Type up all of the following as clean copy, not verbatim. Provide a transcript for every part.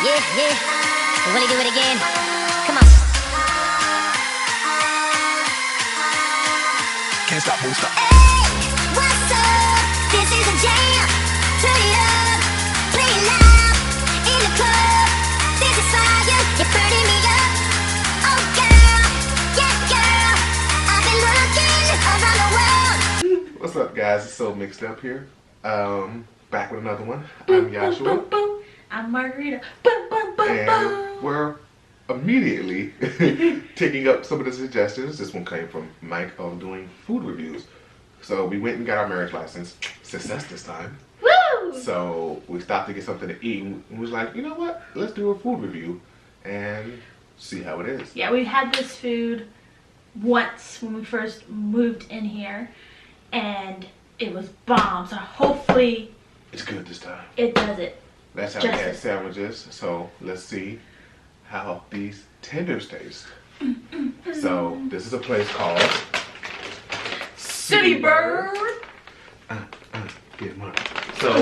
Yeah, yeah. Wanna do it again? Come on. Can't stop, won't stop. Hey, what's up? This is a jam. Turn it up, play it loud in the club. This is fire, you're burning me up. Oh girl, yeah girl, I've been looking around the world. What's up, guys? It's So Mixed Up here. Back with another one. I'm Joshua. I'm Margarita. And we're immediately taking up some of the suggestions. This one came from Mike of doing food reviews. So we went and got our marriage license. Success this time. Woo! So we stopped to get something to eat and was like, you know what? Let's do a food review and see how it is. Yeah, we had this food once when we first moved in here, and it was bomb. So hopefully It's good this time. it does it. That's how we had sandwiches. So let's see how these tenders taste. So this is a place called City Bird. Get money. So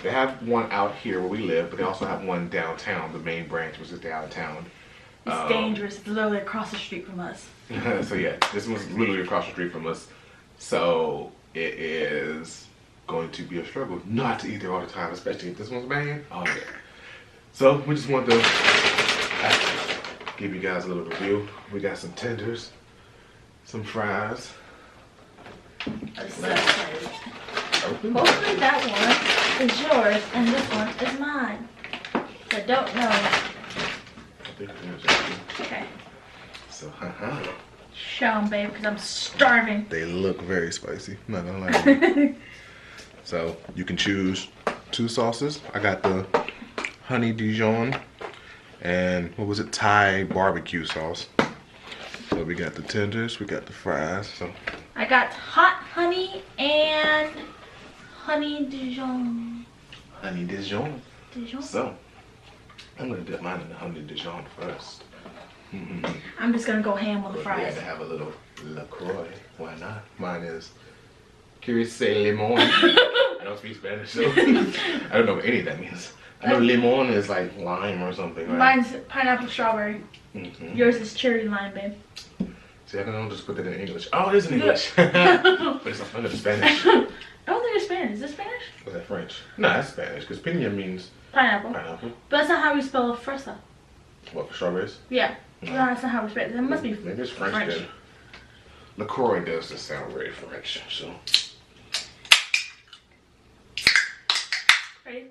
they have one out here where we live, but they also have one downtown. The main branch was just downtown. It's dangerous. It's literally across the street from us. So yeah, this one's literally across the street from us. So it is going to be a struggle not to eat there all the time, especially if this one's banging. Oh yeah. So we just wanted to give you guys a little review. We got some tenders, some fries. I'm so excited. Open. Hopefully that one is yours and this one is mine. I don't know. I think it is actually. Okay. So Show 'em, babe, because I'm starving. they look very spicy. I'm not gonna lie to you. So you can choose two sauces. I got the honey Dijon and what was it, Thai barbecue sauce. So we got the tenders, we got the fries. So I got hot honey and honey Dijon. honey Dijon. Dijon? So I'm gonna dip mine in the honey Dijon first. I'm just gonna go ham on the We fries. had to have a little LaCroix. Why not? Mine is curious say limon. I don't speak Spanish, so I don't know what any of that means. I know limon is like lime or something, right? Mine's pineapple strawberry. Yours is cherry lime, babe. See, I don't just put that in English. Oh, it is in English. But it's a in Spanish. I don't think it's Spanish. Is it Spanish? Was that French? No, that's Spanish, because piña means Pineapple. pineapple. But that's not how we spell fresa. What, for strawberries? Yeah. No, that's not how we spell it. It must be Maybe it's French, then. LaCroix does just sound very French, so. Ready?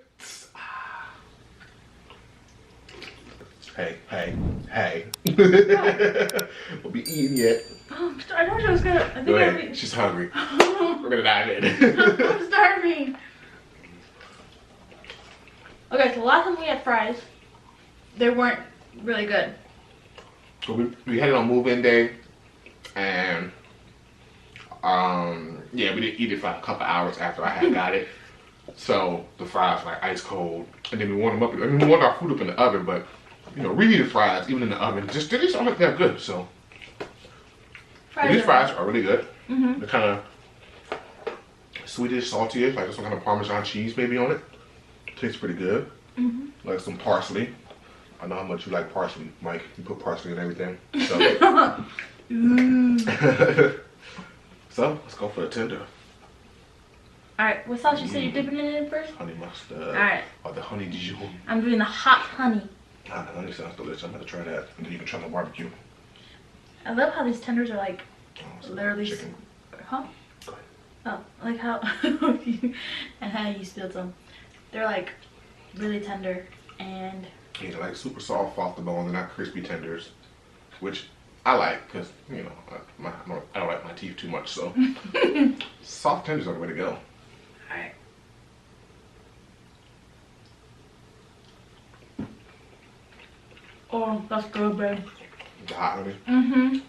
Hey. We'll be eating yet. Oh, I told you I was gonna. I think Go I'll ahead. be. She's hungry. We're gonna dive in. I'm starving. Okay, so last time we had fries, they weren't really good. So we had it on move-in day, and yeah, we didn't eat it for a couple hours after I had got it. So the fries were like ice cold, and then we warmed them up. I mean, we warmed our food up in the oven, but you know, reheated fries even in the oven just aren't that good. So these fries are really good. They're kind of sweetish, salty-ish, like some kind of Parmesan cheese maybe on it. Tastes pretty good. Like some parsley. I know how much you like parsley, Mike. You put parsley in everything. So, so let's go for the tender. Alright, what sauce you said you're dipping it in first? Honey mustard. Alright. Or the honey Dijon. I'm doing the hot honey. Ah, the honey sounds delicious. I'm gonna try that. And then you can try my barbecue. I love how these tenders are like Some literally. chicken. Huh? Go ahead. Oh, like how and how you spilled them. They're like really tender and Yeah, like super soft off the bone. They're not crispy tenders, which I like because, you know, I don't like my teeth too much. So soft tenders are the way to go. alright. Oh, that's good, babe. The hot honey.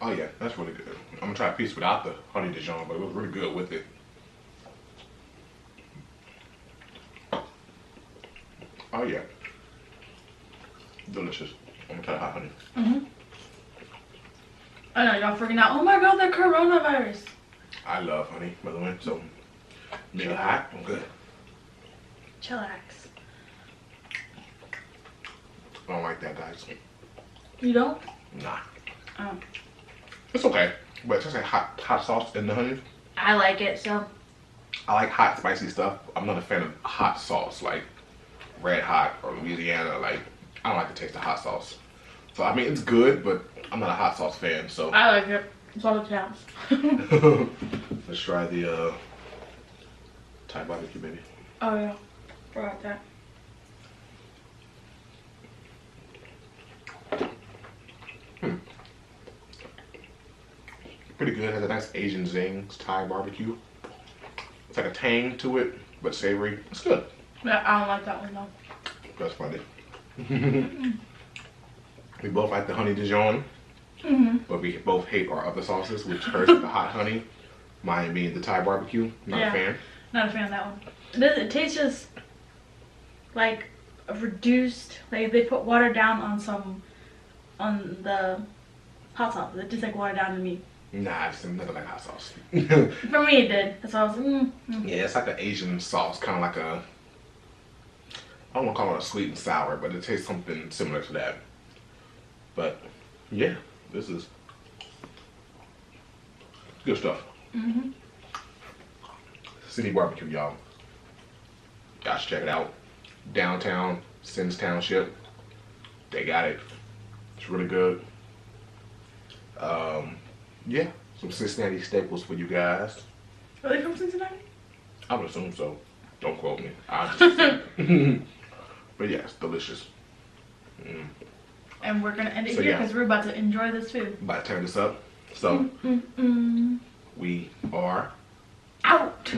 Oh yeah, that's really good. I'm gonna try a piece without the honey Dijon, but it was really good with it. Oh yeah, delicious. I'm gonna try the hot honey. I know y'all freaking out. Oh my god, the coronavirus. I love honey, by the way. So, being hot, I'm good. Chillax. I don't like that, guys. You don't? Nah. Oh. It's okay. But it's just like hot sauce in the honey. I like it, so. I like hot, spicy stuff. I'm not a fan of hot sauce, like Red Hot or Louisiana. Like, I don't like the taste of hot sauce. So, I mean, it's good, but I'm not a hot sauce fan, so. I like it. It's all it counts. Let's try the Thai barbecue, baby. Oh, yeah. Forgot that. Pretty good. Has a nice Asian zing. It's Thai barbecue. It's like a tang to it, but savory. It's good. Yeah, I don't like that one, though. That's funny. We both like the honey Dijon, but we both hate our other sauces, which hers is the hot honey, mine being the Thai barbecue. Not a fan. Not a fan of that one. It tastes just like a reduced, like they put water down on the hot sauce. It tastes like watered down to me. Nah, it's nothing like hot sauce. For me, it did. That's why I was like, Yeah, it's like an Asian sauce, kind of like a, I don't want to call it a sweet and sour, but it tastes something similar to that. But yeah, this is good stuff. City barbecue, y'all. Gotta check it out. Downtown, Sims Township. They got it. It's really good. Yeah, some Cincinnati staples for you guys. Are they from Cincinnati? I would assume so. Don't quote me. I just but yeah, it's delicious. And we're gonna end it So, here yeah. because we're about to enjoy this food. About to turn this up. So we are Out.